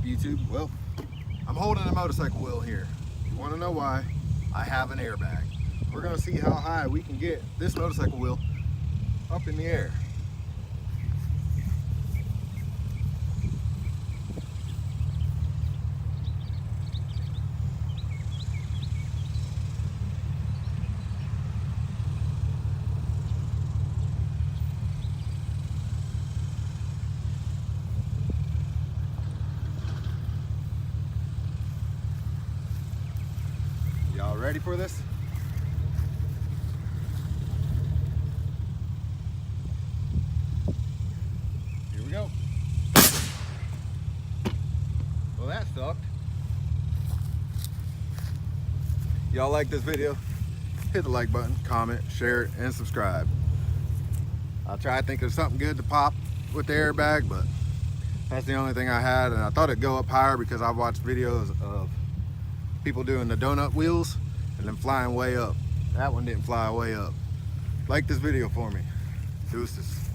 YouTube? Well, I'm holding a motorcycle wheel here. You want to know why? I have an airbag. We're going to see how high we can get this motorcycle wheel up in the air. Y'all ready for this? Here we go. Well, that sucked. Y'all like this video? Hit the like button, comment, share it, and subscribe. I'll try to think of something good to pop with the airbag, but that's the only thing I had, and I thought it'd go up higher because I've watched videos of people doing the donut wheels and then flying way up. That one didn't fly way up. Like this video for me. Deuces.